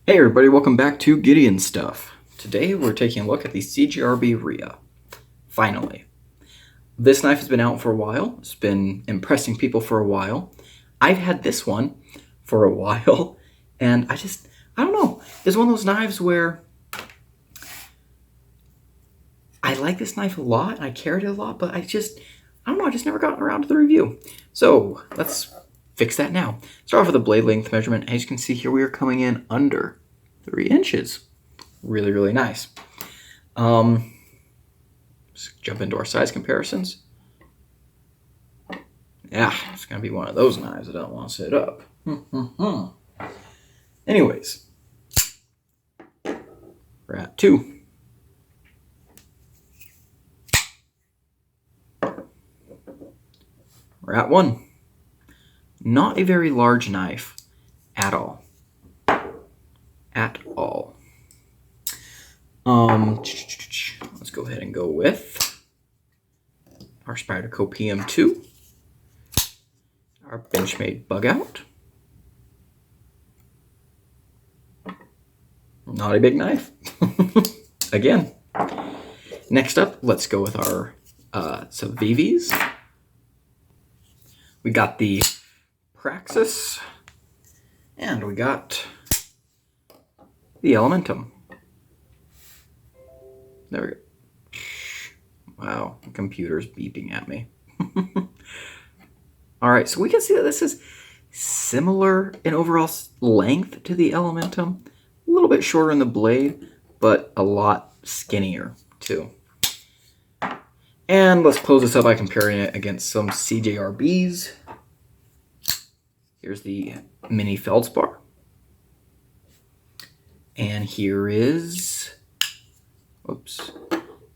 Hey everybody, welcome back to Gideon Stuff. Today we're taking a look at the CJRB Ria. Finally. This knife has been out for a while. It's been impressing people for a while. I've had this one for a while, and I don't know. It's one of those knives where I like this knife a lot, and I carried it a lot, but I don't know, I just never got around to the review. So, let's fix that now. Start off with the blade length measurement. As you can see here, we are coming in under 3 inches. Really, really nice. Let's jump into our size comparisons. Yeah, it's going to be one of those knives I don't want to sit up. Anyways, we're at 2. We're at 1. Not a very large knife at all. At all. Let's go ahead and go with our Spyderco PM2, our Benchmade Bug Out. Not a big knife. Again. Next up, let's go with our some VVs. We got the Praxis, and we got the Elementum. There we go. Wow, the computer's beeping at me. All right, so we can see that this is similar in overall length to the Elementum. A little bit shorter in the blade, but a lot skinnier too. And let's close this up by comparing it against some CJRBs. Here's the mini feldspar. And here is,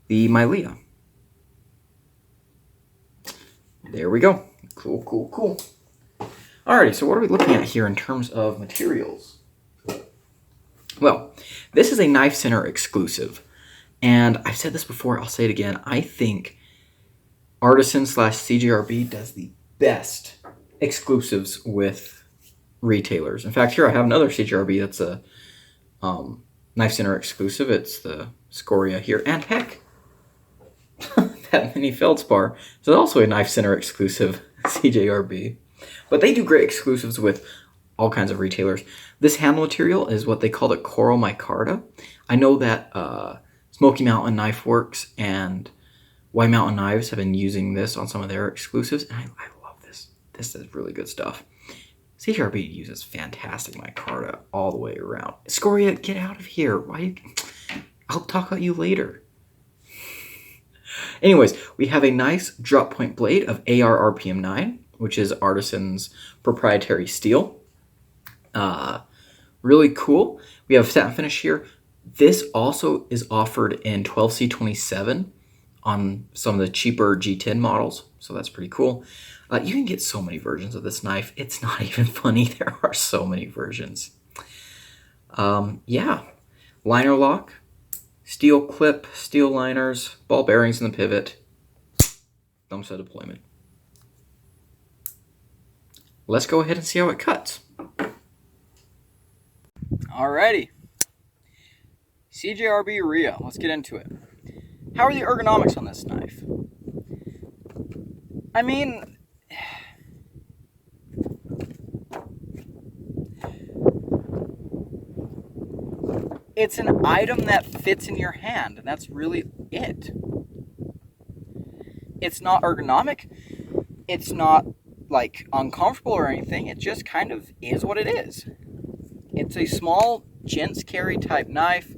the Milea. There we go. Cool, cool, cool. Alrighty, so what are we looking at here in terms of materials? Well, this is a Knife Center exclusive. And I've said this before, I'll say it again. I think Artisan/CJRB does the best exclusives with retailers. In fact, here I have another CJRB that's a Knife Center exclusive. It's the Scoria here. And heck, that mini feldspar is also a Knife Center exclusive CJRB. But they do great exclusives with all kinds of retailers. This handle material is what they call the Coral Micarta. I know that Smoky Mountain Knife Works and White Mountain Knives have been using this on some of their exclusives, and I love this. This is really good stuff. CJRB uses fantastic micarta all the way around. Scoria, get out of here. I'll talk about you later. Anyways, we have a nice drop point blade of AR RPM 9, which is Artisan's proprietary steel. Really cool. We have satin finish here. This also is offered in 12C27 on some of the cheaper G10 models, so that's pretty cool. You can get so many versions of this knife. It's not even funny. There are so many versions. Yeah. Liner lock, steel clip, steel liners, ball bearings in the pivot, thumb stud deployment. Let's go ahead and see how it cuts. Alrighty. CJRB Ria. Let's get into it. How are the ergonomics on this knife? I mean, it's an item that fits in your hand, and that's really it. It's not ergonomic. It's not, like, uncomfortable or anything. It just kind of is what it is. It's a small gents carry type knife.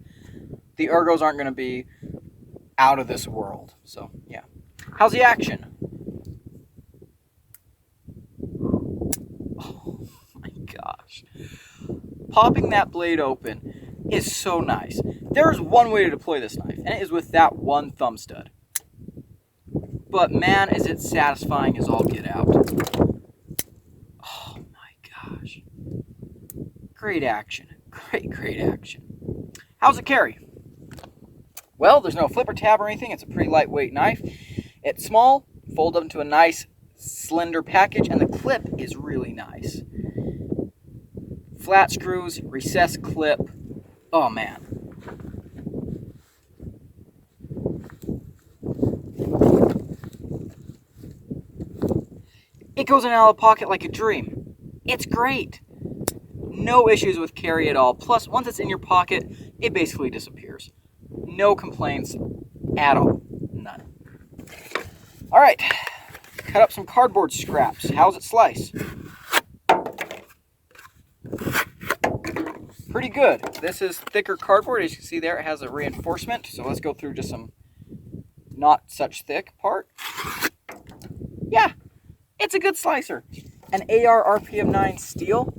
The ergos aren't going to be out of this world. So, yeah. How's the action? Oh my gosh. Popping that blade open is so nice. There's one way to deploy this knife, and it is with that one thumb stud. But man, is it satisfying as all get out. Oh my gosh. Great action. Great action. How's it carry? Well, there's no flipper tab or anything. It's a pretty lightweight knife. It's small, fold up into a nice slender package, and the clip is really nice. flat screws, recessed clip. Oh man. It goes in and out of the pocket like a dream. It's great. No issues with carry at all. Plus, once it's in your pocket, it basically disappears. No complaints at all. None. All right. Cut up some cardboard scraps. How's it slice? Pretty good. This is thicker cardboard. As you can see there, it has a reinforcement. So let's go through just some not such thick part. Yeah, it's a good slicer. An AR RPM 9 steel.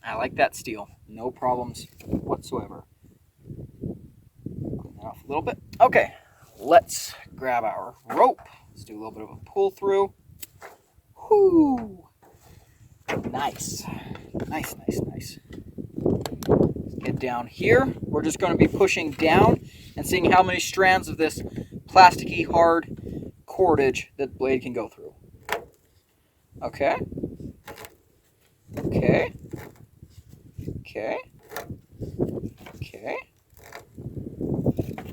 I like that steel. No problems whatsoever. Clean that off a little bit. Okay, let's grab our rope. Let's do a little bit of a pull through. Whoo! Nice. Nice, nice, nice. Let's get down here. We're just going to be pushing down and seeing how many strands of this plasticky hard cordage that the blade can go through. Okay. Okay. Okay. Okay.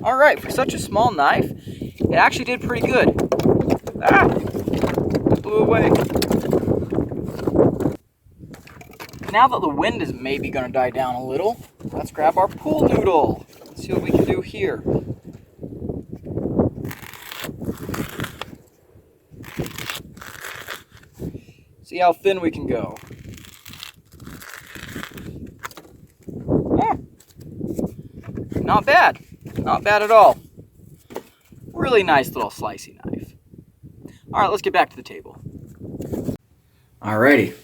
All right, for such a small knife, it actually did pretty good. Ah! Blew away. Now that the wind is maybe going to die down a little, let's grab our pool noodle. Let's see what we can do here. See how thin we can go. Not bad. Not bad at all. Really nice little slicey knife. Alright, let's get back to the table. Alrighty.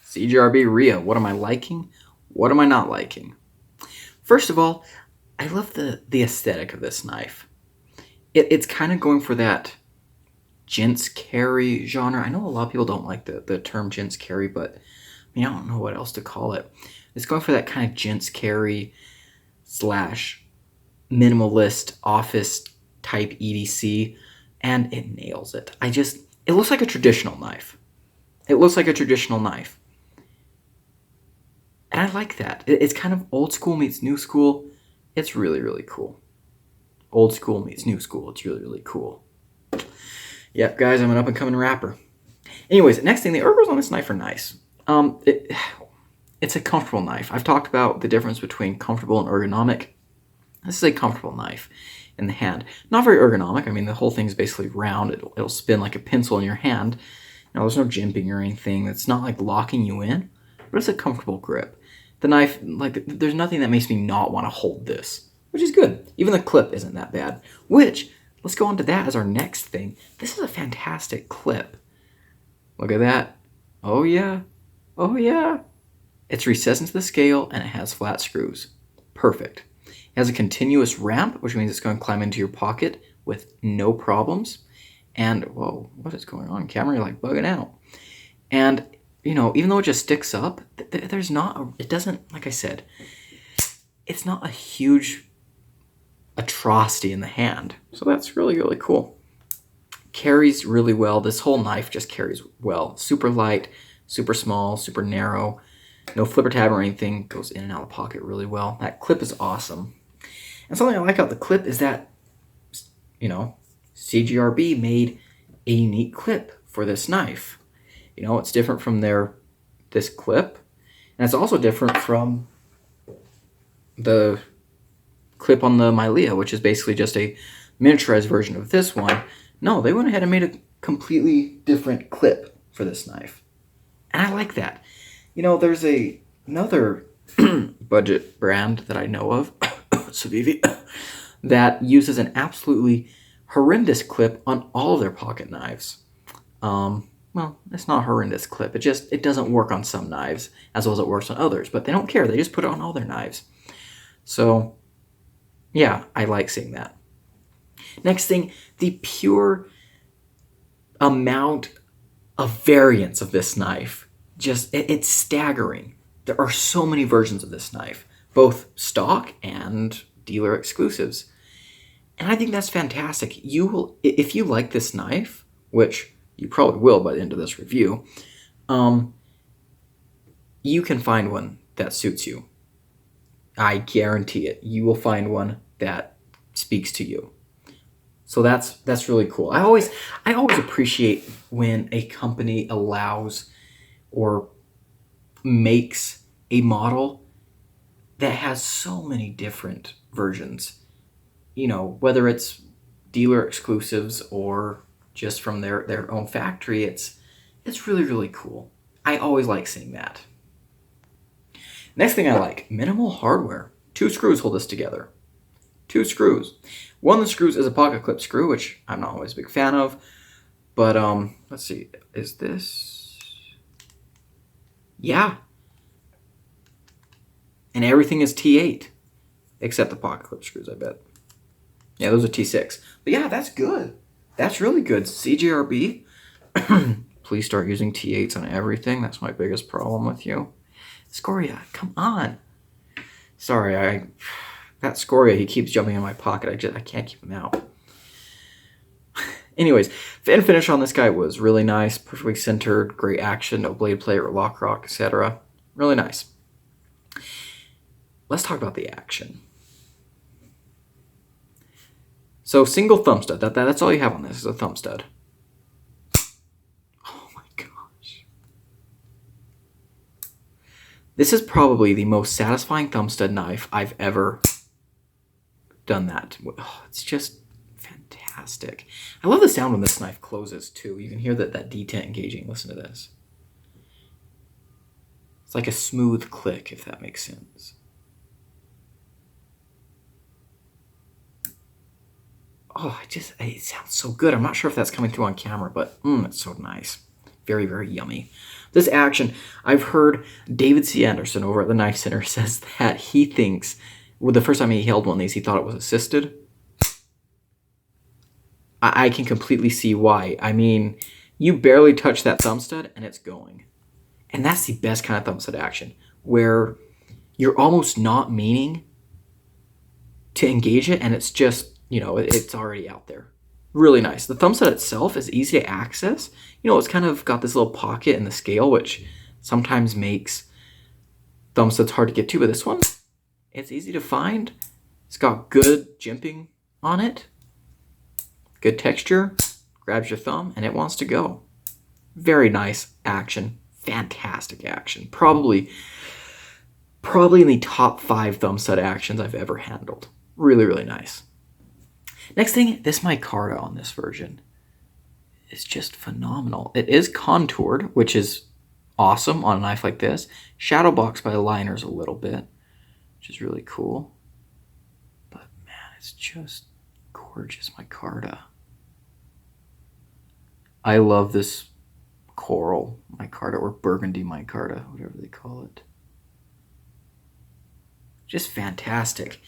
CJRB Ria. What am I liking? What am I not liking? First of all, I love the aesthetic of this knife. It's kind of going for that Gents carry genre. I know a lot of people don't like the term Gents carry, but I mean, I don't know what else to call it. It's going for that kind of Gents carry / minimalist office type EDC, and it nails it. It looks like a traditional knife. It looks like a traditional knife. And I like that. It's kind of old school meets new school. It's really, really cool. Old school meets new school. It's really, really cool. Yep, guys, I'm an up-and-coming rapper. Anyways, next thing, the Ergos on this knife are nice. It's a comfortable knife. I've talked about the difference between comfortable and ergonomic. This is a comfortable knife in the hand. Not very ergonomic. I mean, the whole thing is basically round. It'll spin like a pencil in your hand. Now, there's no jimping or anything. It's not like locking you in, but it's a comfortable grip. The knife, like, there's nothing that makes me not want to hold this, which is good. Even the clip isn't that bad, which, let's go on to that as our next thing. This is a fantastic clip. Look at that. Oh, yeah. Oh, yeah. It's recessed into the scale, and it has flat screws. Perfect. It has a continuous ramp, which means it's going to climb into your pocket with no problems. And, whoa, what is going on? Camera, you're like bugging out. And, you know, even though it just sticks up, there's not, it doesn't, like I said, it's not a huge atrocity in the hand. So that's really, really cool. Carries really well. This whole knife just carries well. Super light, super small, super narrow. No flipper tab or anything. Goes in and out of the pocket really well. That clip is awesome. And something I like about the clip is that, you know, CJRB made a unique clip for this knife. You know, it's different from this clip. And it's also different from the clip on the Micarta, which is basically just a miniaturized version of this one. No, they went ahead and made a completely different clip for this knife. And I like that. You know, there's another budget brand that I know of, Civivi, that uses an absolutely horrendous clip on all of their pocket knives. Well, it's not a horrendous clip. It doesn't work on some knives as well as it works on others. But they don't care. They just put it on all their knives. So, yeah, I like seeing that. Next thing, the pure amount of variance of this knife. It's staggering. There are so many versions of this knife, both stock and dealer exclusives. And I think that's fantastic. If you like this knife, which you probably will by the end of this review, you you can find one that suits you. I guarantee it. You will find one that speaks to you. So that's really cool. I always appreciate when a company allows or makes a model that has so many different versions. You know, whether it's dealer exclusives or just from their own factory, it's really, really cool. I always like seeing that. Next thing I like, minimal hardware. 2 screws hold this together. 2 screws. One of the screws is a pocket clip screw, which I'm not always a big fan of. But let's see, is this? Yeah. And everything is T8, except the pocket clip screws, I bet. Yeah, those are T6. But yeah, that's good. That's really good. CJRB, please start using T8s on everything. That's my biggest problem with you. Scoria, come on. Sorry, that Scoria, he keeps jumping in my pocket. I can't keep him out. Anyways, fit and finish on this guy was really nice. Perfectly centered, great action, no blade play or lock rock, etc. Really nice. Let's talk about the action. So single thumb stud. That's all you have on this is a thumb stud. Oh my gosh. This is probably the most satisfying thumb stud knife I've ever done that. Oh, it's just fantastic. I love the sound when this knife closes too. You can hear that detent engaging. Listen to this. It's like a smooth click, if that makes sense. Oh, it sounds so good. I'm not sure if that's coming through on camera, but it's so nice. Very, very yummy. This action, I've heard David C. Anderson over at the Knife Center says that he thinks, well, the first time he held one of these, he thought it was assisted. I can completely see why. I mean, you barely touch that thumb stud and it's going. And that's the best kind of thumb stud action, where you're almost not meaning to engage it and it's just, you know, it's already out there. Really nice. The thumb stud itself is easy to access. You know, it's kind of got this little pocket in the scale, which sometimes makes thumb studs hard to get to. But this one, it's easy to find. It's got good jimping on it. Good texture. Grabs your thumb and it wants to go. Very nice action. Fantastic action. Probably in the top 5 thumb stud actions I've ever handled. Really, really nice. Next thing, this micarta on this version is just phenomenal. It is contoured, which is awesome on a knife like this. Shadow boxed by the liners a little bit, which is really cool. But man, it's just gorgeous micarta. I love this coral micarta or burgundy micarta, whatever they call it. Just fantastic.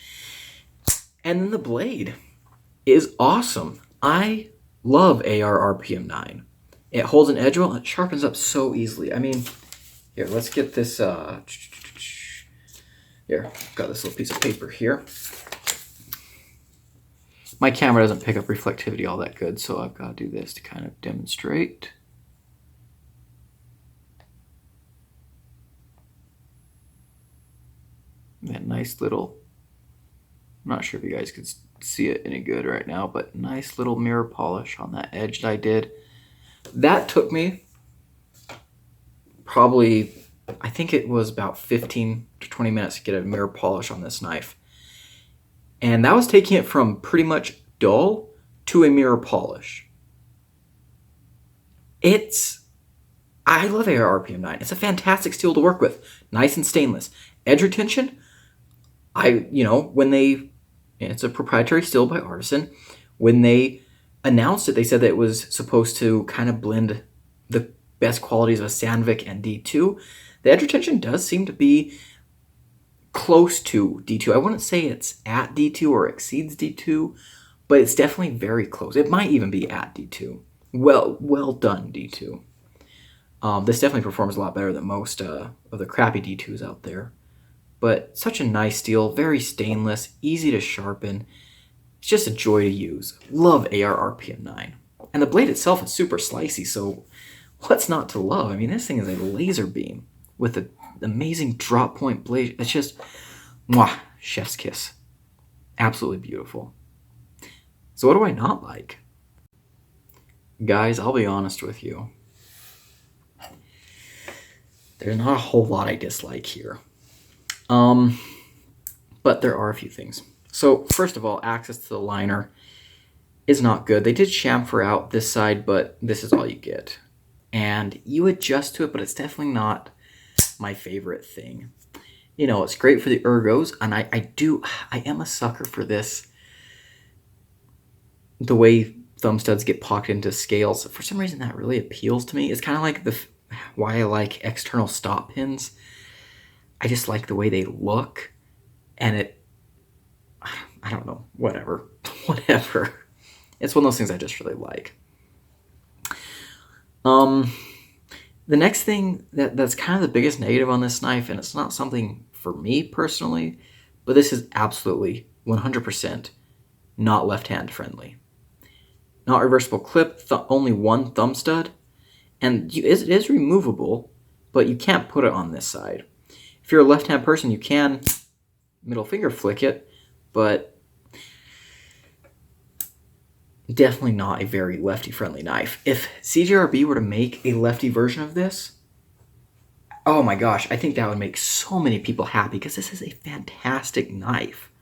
And then the blade is awesome. I love AR RPM 9. It holds an edge well and it sharpens up so easily. I mean, here, let's get this, here, I've got this little piece of paper here. My camera doesn't pick up reflectivity all that good, so I've got to do this to kind of demonstrate. That nice little, I'm not sure if you guys can see it any good right now, but nice little mirror polish on that edge that I did. That took me probably, I think it was about 15 to 20 minutes to get a mirror polish on this knife. And that was taking it from pretty much dull to a mirror polish. I love AR RPM 9. It's a fantastic steel to work with. Nice and stainless. Edge retention, it's a proprietary steel by Artisan. When they announced it, they said that it was supposed to kind of blend the best qualities of a Sandvik and D2. The edge retention does seem to be close to D2. I wouldn't say it's at D2 or exceeds D2, but it's definitely very close. It might even be at D2. Well done, D2. This definitely performs a lot better than most of the crappy D2s out there. But such a nice steel, very stainless, easy to sharpen. It's just a joy to use. Love AR RPM 9. And the blade itself is super slicey, so what's not to love? I mean, this thing is a laser beam with a amazing drop point blade. It's just, mwah, chef's kiss. Absolutely beautiful. So what do I not like? Guys, I'll be honest with you. There's not a whole lot I dislike here. But there are a few things. So first of all, access to the liner is not good. They did chamfer out this side, but this is all you get. And you adjust to it, but it's definitely not my favorite thing. You know, it's great for the Ergos, and I am a sucker for this. The way thumb studs get pocketed into scales. For some reason, that really appeals to me. It's kind of like why I like external stop pins. I just like the way they look, and I don't know, whatever. It's one of those things I just really like. The next thing that's kind of the biggest negative on this knife, and it's not something for me personally, but this is absolutely 100% not left-hand friendly. Not reversible clip, only one thumb stud, and it is removable, but you can't put it on this side. If you're a left-hand person, you can middle finger flick it, but definitely not a very lefty-friendly knife. If CJRB were to make a lefty version of this, oh my gosh, I think that would make so many people happy, because this is a fantastic knife.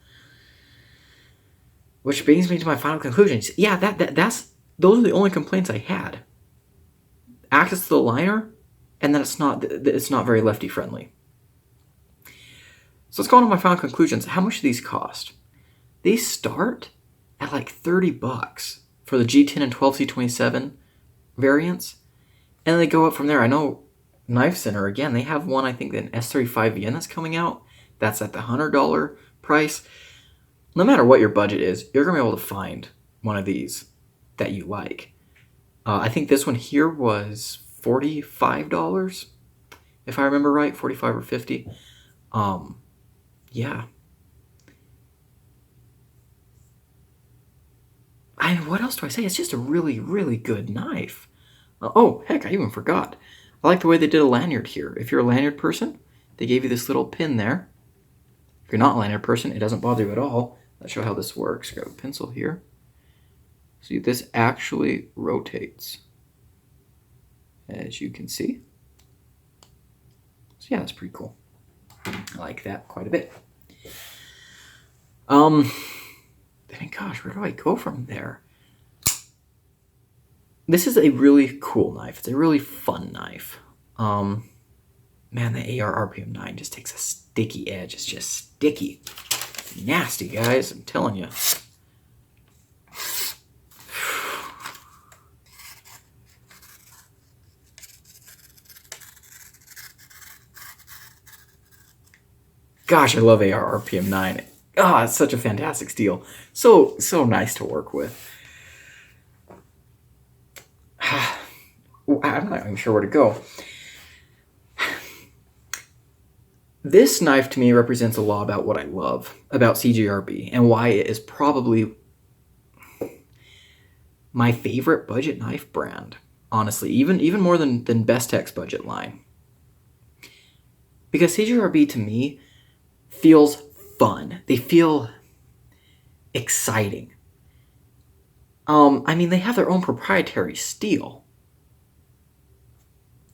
Which brings me to my final conclusions. Yeah, those are the only complaints I had. Access to the liner, and then it's not very lefty friendly. So let's go on to my final conclusions. How much do these cost? These start at like $30 for the G10 and 12C27 variants, and then they go up from there. I know Knife Center, again, they have one, I think, an S35VN that's coming out. That's at the $100 price. No matter what your budget is, you're going to be able to find one of these that you like. I think this one here was $45, if I remember right, 45 or 50. Yeah. What else do I say? It's just a really, really good knife. Oh, heck, I even forgot. I like the way they did a lanyard here. If you're a lanyard person, they gave you this little pin there. If you're not a lanyard person, it doesn't bother you at all. Let's show how this works. Grab a pencil here. See, this actually rotates, as you can see. So yeah, that's pretty cool. I like that quite a bit. I mean, gosh, where do I go from there? This is a really cool knife. It's a really fun knife. Man, the AR RPM 9 just takes a sticky edge. It's just sticky. Nasty, guys. I'm telling you. Gosh, I love AR RPM 9. Ah, it's such a fantastic steel. So nice to work with. I'm not even sure where to go. This knife to me represents a lot about what I love about CJRB and why it is probably my favorite budget knife brand. Honestly, even more than Bestech's budget line. Because CJRB to me feels fun. They feel exciting. I mean, they have their own proprietary steel.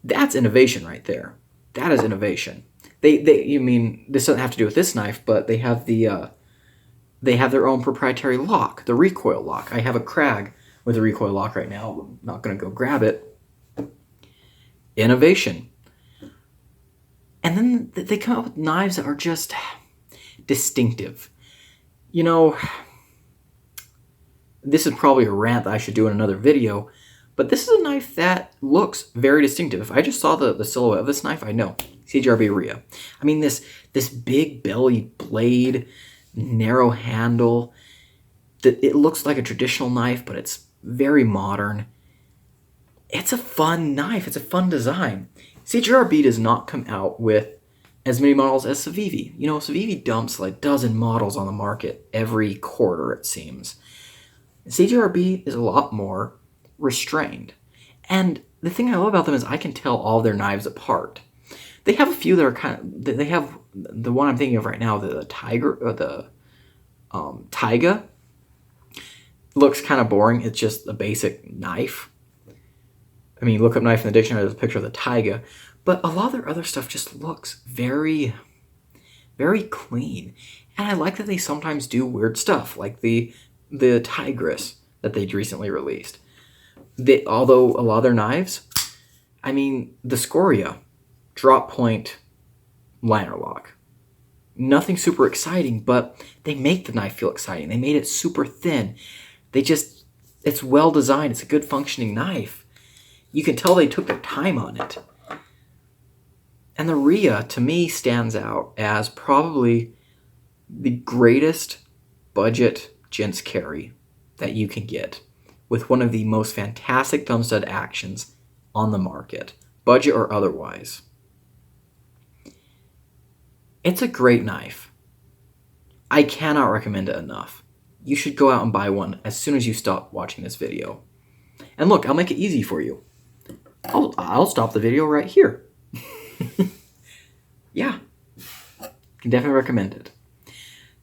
That's innovation right there. That is innovation. You mean this doesn't have to do with this knife, but they have their own proprietary lock, the recoil lock. I have a Krag with a recoil lock right now. I'm not going to go grab it. Innovation. And then they come up with knives that are just distinctive. You know, this is probably a rant that I should do in another video, but this is a knife that looks very distinctive. If I just saw the silhouette of this knife, I know. CJRB Ria. I mean, this big belly blade, narrow handle. It looks like a traditional knife, but it's very modern. It's a fun knife. It's a fun design. CJRB does not come out with as many models as Civivi. You know, Civivi dumps like a dozen models on the market every quarter, it seems. CJRB is a lot more restrained. And the thing I love about them is I can tell all their knives apart. They have a few that are kind of, they have the one I'm thinking of right now, the Tiger, or the Taiga, looks kind of boring. It's just a basic knife. I mean, look up knife in the dictionary, there's a picture of the Taiga. But a lot of their other stuff just looks very, very clean. And I like that they sometimes do weird stuff, like the Tigris that they recently released. Although a lot of their knives, I mean, the Scoria, drop point liner lock. Nothing super exciting, but they make the knife feel exciting. They made it super thin. It's well designed. It's a good functioning knife. You can tell they took their time on it. And the Ria, to me, stands out as probably the greatest budget gents carry that you can get, with one of the most fantastic thumb stud actions on the market, budget or otherwise. It's a great knife. I cannot recommend it enough. You should go out and buy one as soon as you stop watching this video. And look, I'll make it easy for you. I'll stop the video right here. Yeah, can definitely recommend it.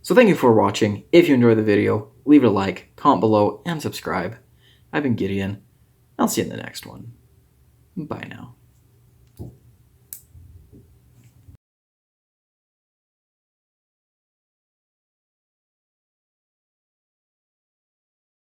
So thank you for watching. If you enjoyed the video, leave it a like, comment below, and subscribe. I've been Gideon. I'll see you in the next one. Bye now.